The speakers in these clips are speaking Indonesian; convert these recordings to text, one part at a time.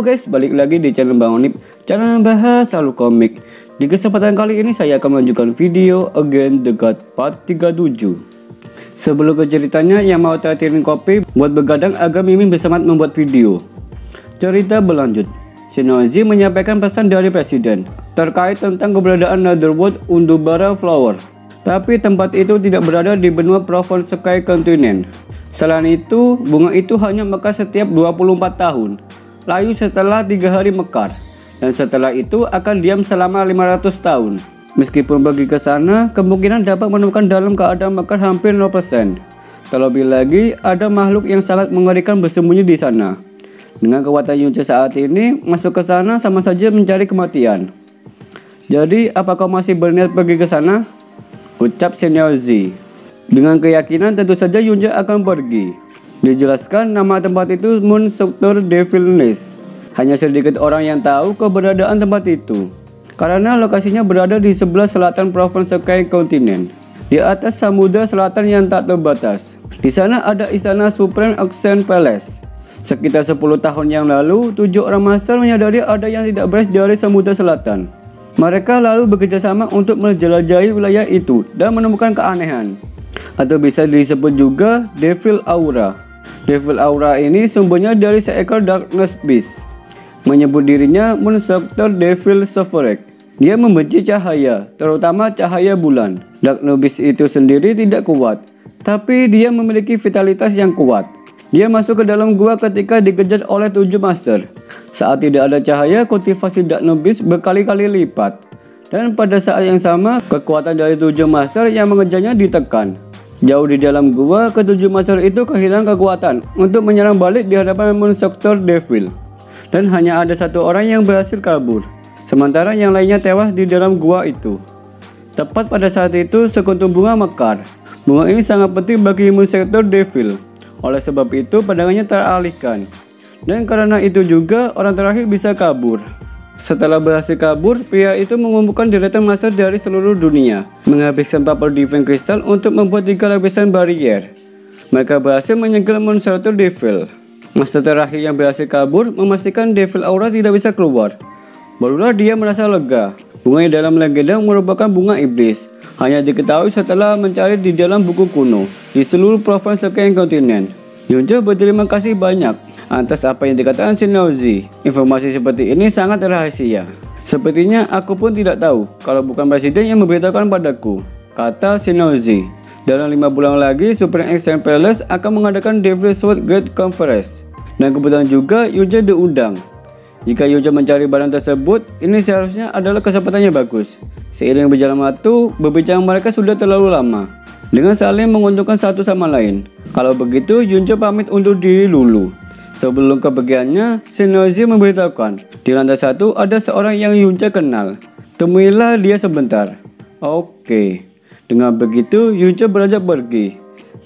Halo guys, balik lagi di channel Bang Onip, channel bahas alur komik. Di kesempatan kali ini saya akan menunjukkan video Against the God part 37. Sebelum ke ceritanya, yang mau teatirin kopi buat begadang agar Mimin bersemangat membuat video. Cerita berlanjut. Shinichi menyampaikan pesan dari presiden terkait tentang keberadaan Netherworld Undubara Flower. Tapi tempat itu tidak berada di benua Province Sky Continent. Selain itu, bunga itu hanya mekar setiap 24 tahun. Layu setelah 3 hari mekar, dan setelah itu akan diam selama 500 tahun. Meskipun pergi ke sana, kemungkinan dapat menemukan dalam keadaan mekar hampir 0%. Terlebih lagi, ada makhluk yang sangat mengerikan bersembunyi di sana. Dengan kekuatan Yunce saat ini, masuk ke sana sama saja mencari kematian. Jadi, apakah masih berniat pergi ke sana? Ucap Shinichi. Dengan keyakinan tentu saja Yunce akan pergi. Dijelaskan nama tempat itu Moon Sector Devil Nest. Hanya sedikit orang yang tahu keberadaan tempat itu, karena lokasinya berada di sebelah selatan Province Sky Continent, di atas samudra selatan yang tak terbatas. Di sana ada istana Supreme Ocean Palace. Sekitar 10 tahun yang lalu, 7 orang master menyadari ada yang tidak beres dari samudra selatan. Mereka lalu bekerjasama untuk menjelajahi wilayah itu dan menemukan keanehan, atau bisa disebut juga Devil Aura. Devil Aura ini sumbernya dari seekor Darkness Beast. Menyebut dirinya Moon Sector Devil Severek. Dia membenci cahaya, terutama cahaya bulan. Darkness Beast itu sendiri tidak kuat, tapi dia memiliki vitalitas yang kuat. Dia masuk ke dalam gua ketika dikejar oleh 7 master. Saat tidak ada cahaya, kultivasi Darkness Beast berkali-kali lipat. Dan pada saat yang sama, kekuatan dari 7 master yang mengejarnya ditekan. Jauh di dalam gua, ketujuh master itu kehilangan kekuatan untuk menyerang balik di hadapan Moon Sector Devil. Dan hanya ada 1 orang yang berhasil kabur, sementara yang lainnya tewas di dalam gua itu. Tepat pada saat itu, sekuntum bunga mekar. Bunga ini sangat penting bagi Moon Sector Devil. Oleh sebab itu, pandangannya teralihkan. Dan karena itu juga, orang terakhir bisa kabur. Setelah berhasil kabur, pria itu mengumpulkan deretan master dari seluruh dunia, menghabiskan Purple Divine Crystal untuk membuat 3 lapisan barrier. Mereka berhasil menyegel Moon Sector Devil. Master terakhir yang berhasil kabur memastikan Devil Aura tidak bisa keluar. Barulah dia merasa lega. Bunga yang dalam legenda merupakan bunga iblis. Hanya diketahui setelah mencari di dalam buku kuno di seluruh provinsi Sky Continent. Yunce berterima kasih banyak atas apa yang dikatakan Shinichi. Informasi seperti ini sangat rahasia. Sepertinya aku pun tidak tahu kalau bukan presiden yang memberitahukan padaku, kata Shinichi. Dalam 5 bulan lagi, Supreme Ocean Palace akan mengadakan Devil Sword Great Conference. Dan kebetulan juga Yunce diundang. Jika Yunce mencari barang tersebut, ini seharusnya adalah kesempatannya bagus. Seiring berjalan waktu, berbicara mereka sudah terlalu lama, dengan saling menguntungkan satu sama lain. Kalau begitu, Yunce pamit undur diri dulu. Sebelum kepergiannya, Shinichi memberitahukan, di lantai 1 ada seorang yang Yunce kenal. Temuilah dia sebentar. Oke. Dengan begitu, Yunce beranjak pergi.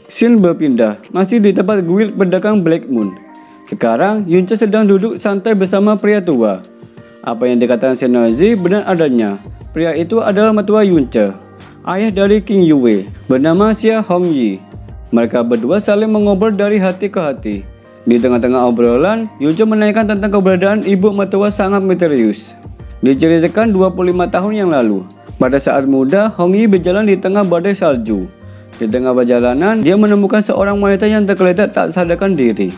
Scene berpindah, masih di tempat guild pedagang Black Moon. Sekarang, Yunce sedang duduk santai bersama pria tua. Apa yang dikatakan Shinichi benar adanya. Pria itu adalah mertua Yunce, ayah dari King Yue, bernama Xia Hongyi. Mereka berdua saling mengobrol dari hati ke hati. Di tengah-tengah obrolan, Yunce menanyakan tentang keberadaan ibu mertua sangat misterius. Diceritakan 25 tahun yang lalu, pada saat muda, Hongyi berjalan di tengah badai salju. Di tengah perjalanan, dia menemukan seorang wanita yang tergeletak tak sadarkan diri.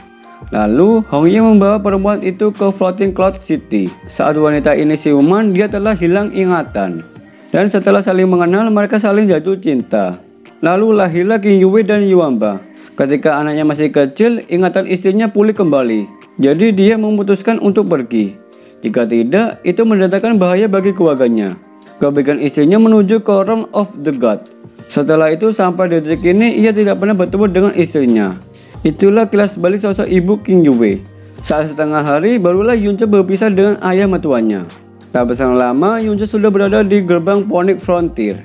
Lalu, Hongyi membawa perempuan itu ke Floating Cloud City. Saat wanita ini siuman, dia telah hilang ingatan. Dan setelah saling mengenal, mereka saling jatuh cinta. Lalu lahirlah King Yue dan Yuanba. Ketika anaknya masih kecil, ingatan istrinya pulih kembali. Jadi dia memutuskan untuk pergi. Jika tidak, itu mendatangkan bahaya bagi keluarganya. Kebaikan istrinya menuju ke Realm of the God. Setelah itu sampai detik ini ia tidak pernah bertemu dengan istrinya. Itulah kilas balik sosok ibu King Yue. Saat setengah hari, barulah Yunce berpisah dengan ayah mertuanya. Tak berselang lama, Yunce sudah berada di gerbang Phoenix Frontier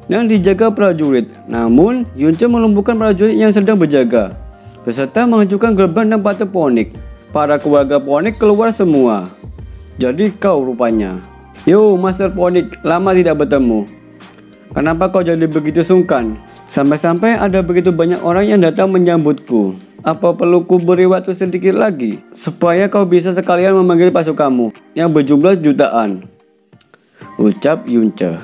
dan dijaga prajurit. Namun, Yunce melumpuhkan prajurit yang sedang berjaga, beserta menghancurkan gerbang dan patung Phoenix. Para keluarga Phoenix keluar semua. Jadi kau rupanya. Yo, Master Phoenix, lama tidak bertemu. Kenapa kau jadi begitu sungkan? Sampai-sampai ada begitu banyak orang yang datang menyambutku. Apa perlu ku beri waktu sedikit lagi, supaya kau bisa sekalian memanggil pasukanmu yang berjumlah jutaan? Ucap Yunce.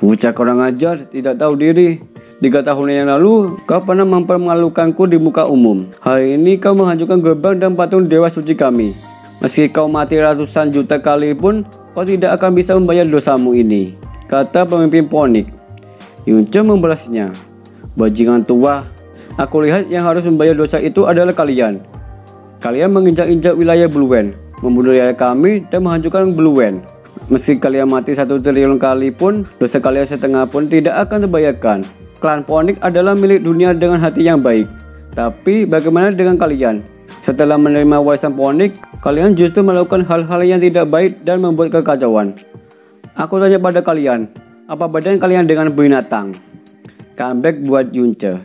Bocah kurang ajar, tidak tahu diri. 3 tahun yang lalu, kau pernah mempermalukanku di muka umum. Hari ini kau menghancurkan gerbang dan patung dewa suci kami. Meski kau mati ratusan juta kali pun, kau tidak akan bisa membayar dosamu ini, kata pemimpin Phoenix. Yunce membalasnya. Bajingan tua, aku lihat yang harus membayar dosa itu adalah kalian. Kalian menginjak-injak wilayah Bluwen, membunuh rakyat kami dan menghancurkan Bluwen. Meski kalian mati 1 triliun kali pun, dosa kalian setengah pun tidak akan terbayarkan. Klan Phoenix adalah milik dunia dengan hati yang baik. Tapi bagaimana dengan kalian? Setelah menerima warisan Phoenix, kalian justru melakukan hal-hal yang tidak baik dan membuat kekacauan. Aku tanya pada kalian, apa bedanya kalian dengan binatang? Comeback buat Yunce.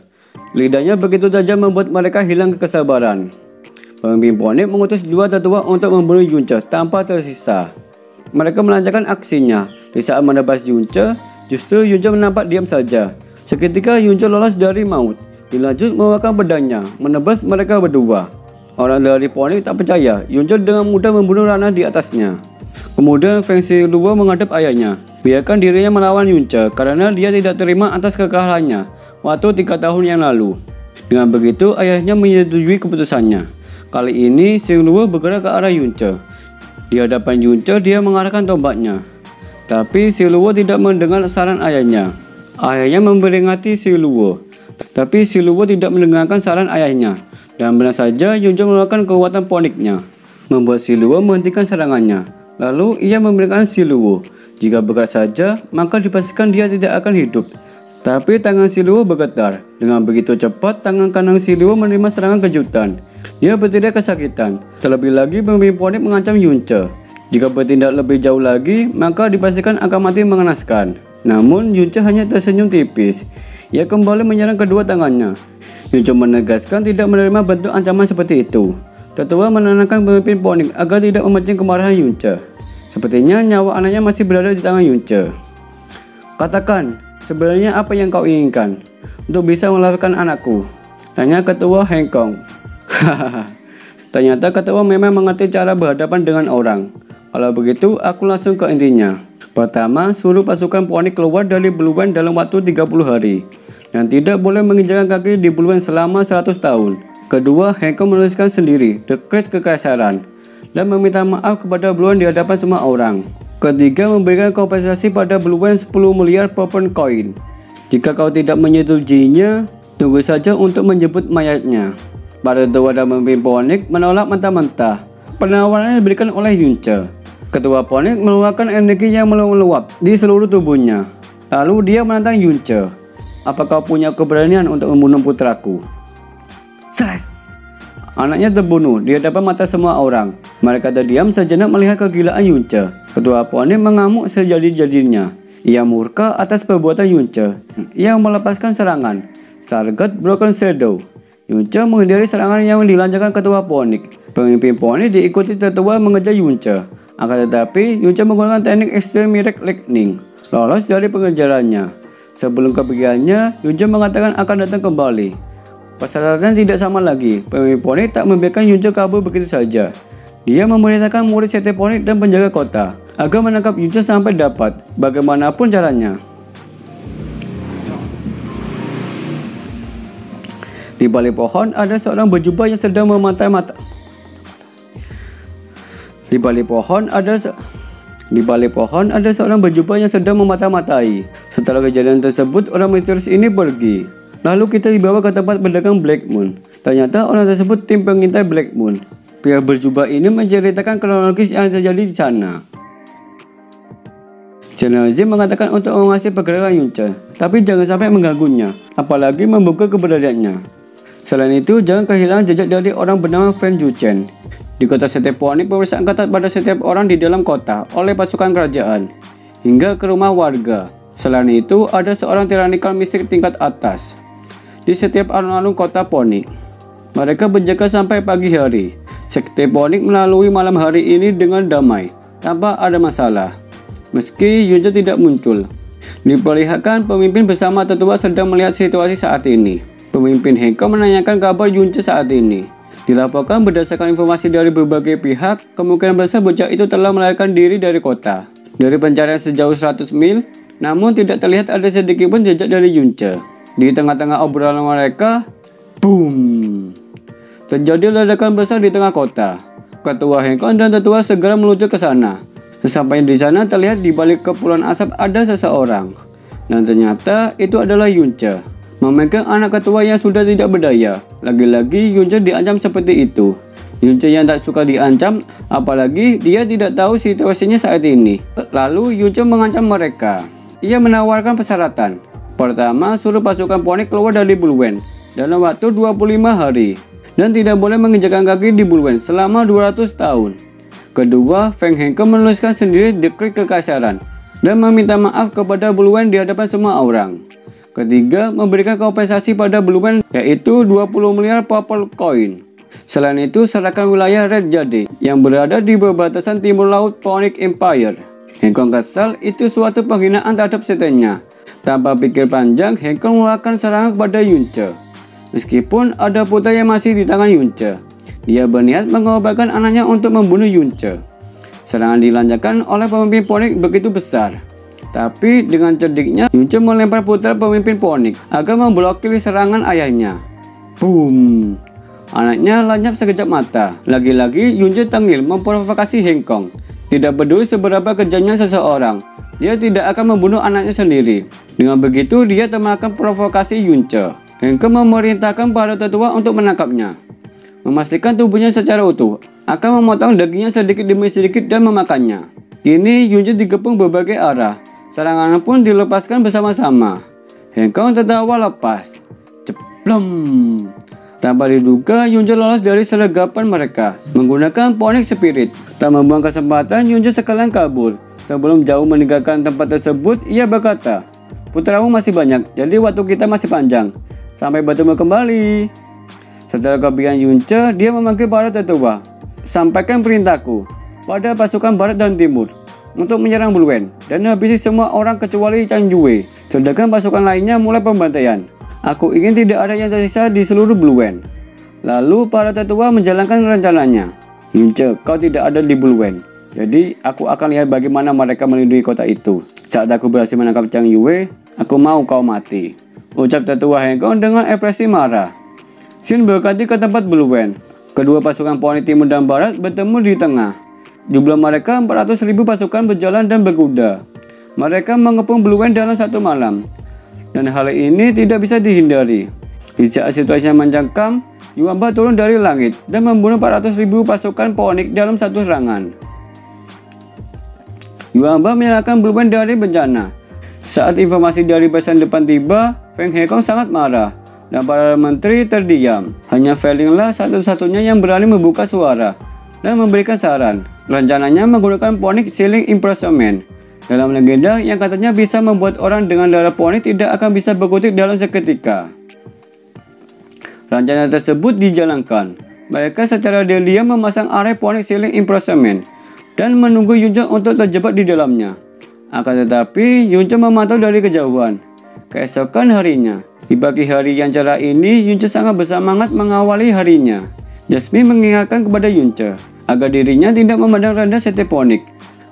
Lidahnya begitu tajam membuat mereka hilang kesabaran. Pemimpin Phoenix mengutus 2 tetua untuk membunuh Yunce tanpa tersisa. Mereka melancarkan aksinya. Di saat menebas Yunce, justru Yunce nampak diam saja. Seketika Yunce lolos dari maut. Dilanjut mengeluarkan pedangnya, menebas mereka berdua. Orang dari Phoenix tak percaya Yunce dengan mudah membunuh Rana di atasnya. Kemudian Feng Xiluo menghadap ayahnya. Biarkan dirinya melawan Yunce karena dia tidak terima atas kekalahannya waktu 3 tahun yang lalu. Dengan begitu ayahnya menyetujui keputusannya. Kali ini Xiluo bergerak ke arah Yunce. Di hadapan Yunce dia mengarahkan tombaknya. Tapi Xiluo tidak mendengar saran ayahnya. Ayahnya memperingati Xiluo. Tapi Xiluo tidak mendengarkan saran ayahnya. Dan benar saja Yunce mengeluarkan kekuatan Phoenix-nya, membuat Xiluo menghentikan serangannya. Lalu ia memberikan Xiluo, jika bergerak saja maka dipastikan dia tidak akan hidup. Tapi tangan Xiluo bergetar. Dengan begitu cepat tangan kanan Xiluo menerima serangan kejutan. Dia berteriak kesakitan. Terlebih lagi pemimpin Phoenix mengancam Yunce. Jika bertindak lebih jauh lagi maka dipastikan akan mati mengenaskan. Namun Yunce hanya tersenyum tipis. Ia kembali menyerang kedua tangannya. Yunce menegaskan tidak menerima bentuk ancaman seperti itu. Tetua menenangkan pemimpin Phoenix agar tidak memancing kemarahan Yunce. Sepertinya nyawa anaknya masih berada di tangan Yunce. Katakan, sebenarnya apa yang kau inginkan untuk bisa melahirkan anakku? Tanya ketua Hong Kong. Ternyata ketua memang mengerti cara berhadapan dengan orang. Kalau begitu, aku langsung ke intinya. Pertama, suruh pasukan Phoenix keluar dari Bluwen dalam waktu 30 hari. Dan tidak boleh menginjakkan kaki di Bluwen selama 100 tahun. Kedua, Hong Kong menuliskan sendiri dekret kekaisaran dan meminta maaf kepada Bluwen di hadapan semua orang. Ketiga, memberikan kompensasi pada Bluwen 10 miliar purple coin. Jika kau tidak menyetujuinya, tunggu saja untuk menjemput mayatnya. Para tetua dan pemimpin Phoenix menolak mentah-mentah. Penawarannya diberikan oleh Yunce. Ketua Phoenix mengeluarkan energi yang meluap di seluruh tubuhnya. Lalu dia menantang Yunce. Apa kau punya keberanian untuk membunuh putraku? Slash! Anaknya terbunuh di hadapan mata semua orang. Mereka terdiam sejenak melihat kegilaan Yunce. Ketua Phoenix mengamuk sejadi-jadinya. Ia murka atas perbuatan Yunce. Ia melepaskan serangan Stargate Broken Shadow. Yunce menghindari serangan yang dilancarkan ketua Phoenix. Pemimpin Phoenix diikuti tetua mengejar Yunce. Akan tetapi Yunce menggunakan teknik Extreme Miracle Lightning, lolos dari pengejarannya. Sebelum kepergiannya, Yunce mengatakan akan datang kembali. Persyaratan tidak sama lagi. Pemimpin Phoenix tak membiarkan Yunce kabur begitu saja. Dia memerintahkan murid sekte Phoenix dan penjaga kota agar menangkap Yunce sampai dapat, bagaimanapun caranya. Di balik pohon ada seorang berjubah yang sedang memata-mata. Di balik pohon ada seorang berjubah yang sedang memata-matai. Setelah kejadian tersebut, orang misterius ini pergi. Lalu kita dibawa ke tempat pedagang Black Moon. Ternyata orang tersebut tim pengintai Black Moon. Pria berjubah ini menceritakan kronologis yang terjadi di sana. General Z mengatakan untuk mengawasi pergerakan Yunce, tapi jangan sampai mengganggunya, apalagi membuka keberadaannya. Selain itu, jangan kehilangan jejak dari orang bernama Fan Juchen. Di kota setiap Phoenix, pemeriksaan ketat pada setiap orang di dalam kota oleh pasukan kerajaan, hingga ke rumah warga. Selain itu, ada seorang tyrannical mistik tingkat atas di setiap alun-alun kota Phoenix. Mereka berjaga sampai pagi hari. Sekte Phoenix melalui malam hari ini dengan damai, tanpa ada masalah. Meski Yunce tidak muncul, Diperlihatkan pemimpin bersama tetua sedang melihat situasi saat ini. Pemimpin Heng Kong menanyakan kabar Yunce saat ini. Dilaporkan berdasarkan informasi dari berbagai pihak, kemungkinan besar bocah itu telah melarikan diri dari kota. Dari pencarian sejauh 100 mil, namun tidak terlihat ada sedikit pun jejak dari Yunce. Di tengah-tengah obrolan mereka, boom! Terjadi ledakan besar di tengah kota. Ketua Heng Kong dan tetua segera meluncur ke sana. Sesampainya di sana terlihat di balik kepulan asap ada seseorang. Dan ternyata itu adalah Yunce. Memegang anak ketua yang sudah tidak berdaya. Lagi-lagi Yunce diancam seperti itu. Yunce yang tak suka diancam, apalagi dia tidak tahu situasinya saat ini. Lalu Yunce mengancam mereka. Ia menawarkan persyaratan. Pertama, suruh pasukan Phoenix keluar dari Bulwen dalam waktu 25 hari. Dan tidak boleh menginjakkan kaki di Bulwen selama 200 tahun. Kedua, Feng Heng Kong menuliskan sendiri dekret kekaisaran dan meminta maaf kepada Bulwen di hadapan semua orang. Ketiga, memberikan kompensasi pada Bulwen yaitu 20 miliar purple coin. Selain itu, serahkan wilayah Red Jade yang berada di perbatasan timur laut Phoenix Empire. Heng Kong kesal, itu suatu penghinaan terhadap setannya. Tanpa pikir panjang, Heng Kong melakukan serangan kepada Yunce. Meskipun ada putra yang masih di tangan Yunce, dia berniat mengorbankan anaknya untuk membunuh Yunce. Serangan dilancarkan oleh pemimpin Phoenix begitu besar. Tapi dengan cerdiknya, Yunce melempar putra pemimpin Phoenix agar memblokir serangan ayahnya. Boom! Anaknya lenyap sekejap mata. Lagi-lagi Yunce tengil memprovokasi Heng Kong. Tidak peduli seberapa kejamnya seseorang, dia tidak akan membunuh anaknya sendiri. Dengan begitu, dia termakan provokasi Yunce. Heng Kong memerintahkan para tetua untuk menangkapnya. Memastikan tubuhnya secara utuh, akan memotong dagingnya sedikit demi sedikit dan memakannya. Kini Yunce dikepung berbagai arah. Serangan pun dilepaskan bersama-sama. Heng Kong tertawa lepas. Ceplom! Tanpa diduga, Yunce lolos dari sergapan mereka menggunakan Phoenix Spirit. Tak membuang kesempatan, Yunce sekalian kabur. Sebelum jauh meninggalkan tempat tersebut, ia berkata, "Putramu masih banyak, jadi waktu kita masih panjang. Sampai bertemu kembali." Setelah kepergian Yunce, dia memanggil para tetua. "Sampaikan perintahku pada pasukan barat dan timur untuk menyerang Bulwen dan habisi semua orang kecuali Chang Yue. Sedangkan pasukan lainnya mulai pembantaian. Aku ingin tidak ada yang tersisa di seluruh Bulwen." Lalu para tetua menjalankan rencananya. "Yunce, kau tidak ada di Bulwen. Jadi aku akan lihat bagaimana mereka melindungi kota itu. Saat aku berhasil menangkap Chang Yue, aku mau kau mati," ucap tetua Heng Kong dengan ekspresi marah. Xin berkati ke tempat Bulwen. Kedua pasukan Phoenix timur dan barat bertemu di tengah. Jumlah mereka 400.000 pasukan berjalan dan berkuda. Mereka mengepung Bulwen dalam satu malam. Dan hal ini tidak bisa dihindari. Di saat situasi mencekam, Yuanba turun dari langit dan membunuh 400.000 pasukan Phoenix dalam satu serangan. Yuanba menyelamatkan Bulwen dari bencana. Saat informasi dari barisan depan tiba, Feng Heng Kong sangat marah. Dan para menteri terdiam. Hanya Felinglah satu-satunya yang berani membuka suara dan memberikan saran. Rencananya menggunakan Phoenix Sealing Imprisonment dalam legenda yang katanya bisa membuat orang dengan darah Phoenix tidak akan bisa berkutik dalam seketika. Rencana tersebut dijalankan. Mereka secara diam memasang area Phoenix Sealing Imprisonment dan menunggu Yunce untuk terjebak di dalamnya. Akan tetapi Yunce memantau dari kejauhan. Keesokan harinya, di pagi hari yang cerah ini, Yunce sangat bersemangat mengawali harinya. Jasmine mengingatkan kepada Yunce agar dirinya tidak memandang rendah Sete Phoenix.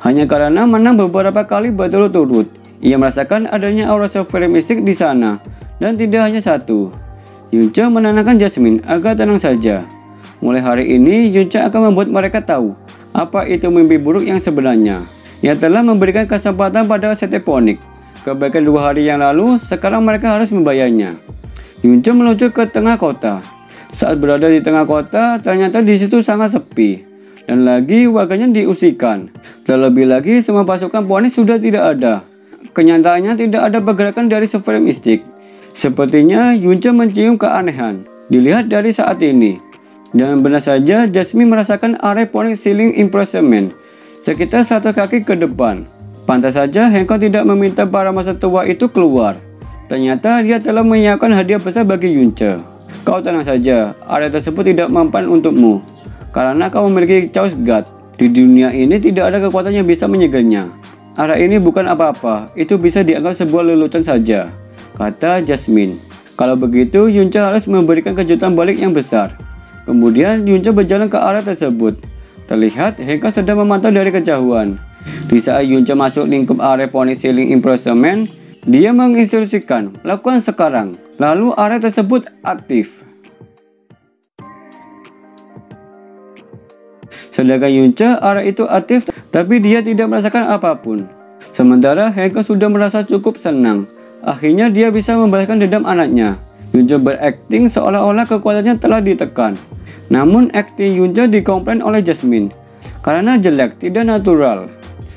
Hanya karena menang beberapa kali berturut-turut, ia merasakan adanya aura super mistik di sana, dan tidak hanya satu. Yunce menenangkan Jasmine agar tenang saja. Mulai hari ini, Yunce akan membuat mereka tahu apa itu mimpi buruk yang sebenarnya. Ia telah memberikan kesempatan pada Sete Phoenix. Kebaikan 2 hari yang lalu, sekarang mereka harus membayarnya. Yunce meluncur ke tengah kota. Saat berada di tengah kota, ternyata di situ sangat sepi. Dan lagi warganya diusirkan. Terlebih lagi, semua pasukan Phoenix sudah tidak ada. Kenyataannya tidak ada pergerakan dari sfera mistik. Sepertinya Yunce mencium keanehan. Dilihat dari saat ini. Dan benar saja, Jasmine merasakan area Phoenix Sealing Imprisonment sekitar 1 kaki ke depan. Pantas saja Heng Kong tidak meminta para masa tua itu keluar. Ternyata dia telah menyiapkan hadiah besar bagi Yunce. Kau tenang saja, area tersebut tidak mempan untukmu. Karena kau memiliki Chaos God. Di dunia ini tidak ada kekuatan yang bisa menyegarnya. arah ini bukan apa-apa, itu bisa dianggap sebuah lelucon saja, kata Jasmine. Kalau begitu, Yunce harus memberikan kejutan balik yang besar. Kemudian Yunce berjalan ke arah tersebut. Terlihat Hengkong sedang memantau dari kejauhan. Di saat Yunce masuk lingkup area Pony Ceiling Improvement, dia menginstruksikan, lakukan sekarang. Lalu area tersebut aktif. Sedangkan Yunce, area itu aktif, tapi dia tidak merasakan apapun. Sementara Hengkong sudah merasa cukup senang. Akhirnya dia bisa membalaskan dendam anaknya. Yunce berakting seolah-olah kekuatannya telah ditekan. Namun akting Yunce dikomplain oleh Jasmine karena jelek, tidak natural.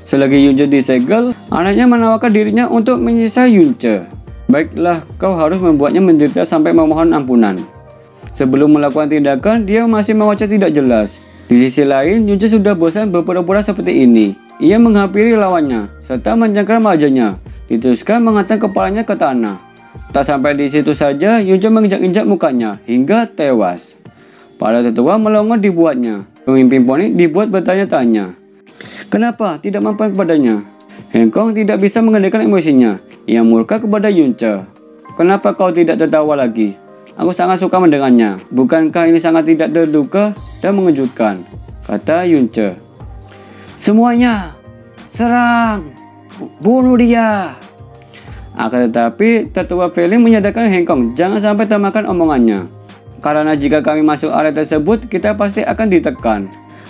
Selagi Yunce disegel, anaknya menawarkan dirinya untuk menyiksa Yunce. Baiklah, kau harus membuatnya menderita sampai memohon ampunan. Sebelum melakukan tindakan, dia masih mengoceh tidak jelas. Di sisi lain, Yunce sudah bosan berpura-pura seperti ini. Ia menghampiri lawannya, serta mencengkeram wajahnya, diteruskan menghantam kepalanya ke tanah. Tak sampai di situ saja, Yunce menginjak-injak mukanya, hingga tewas. Para tetua melongo dibuatnya. Pemimpin poni dibuat bertanya-tanya. Kenapa tidak mempan kepadanya? Hengkong tidak bisa mengendalikan emosinya. Ia murka kepada Yunce. Kenapa kau tidak tertawa lagi? Aku sangat suka mendengarnya. Bukankah ini sangat tidak terduga dan mengejutkan? Kata Yunce. Semuanya, serang! Bunuh dia! Akan tetapi, tetua Feeling menyadarkan Hengkong jangan sampai termakan omongannya. Karena jika kami masuk area tersebut, kita pasti akan ditekan.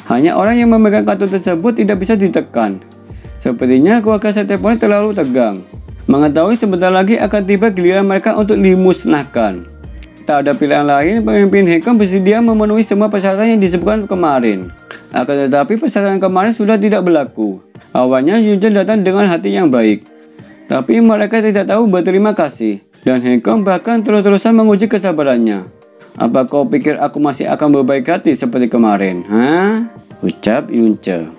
Hanya orang yang memegang kartu tersebut tidak bisa ditekan. Sepertinya keluarga Sete Pony terlalu tegang. Mengetahui sebentar lagi akan tiba giliran mereka untuk dimusnahkan. Tak ada pilihan lain, pemimpin Hengkong bersedia memenuhi semua persyaratan yang disebutkan kemarin. Akan tetapi persyaratan kemarin sudah tidak berlaku. Awalnya Yunce datang dengan hati yang baik. Tapi mereka tidak tahu berterima kasih. Dan Hengkong bahkan terus-terusan menguji kesabarannya. Apa kau pikir aku masih akan berbaik hati seperti kemarin? Hah? Ucap Yunce.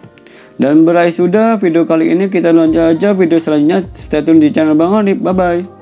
Dan berakhir sudah video kali ini, kita lanjut aja video selanjutnya. Stay tune di channel Bang Onip. Bye bye.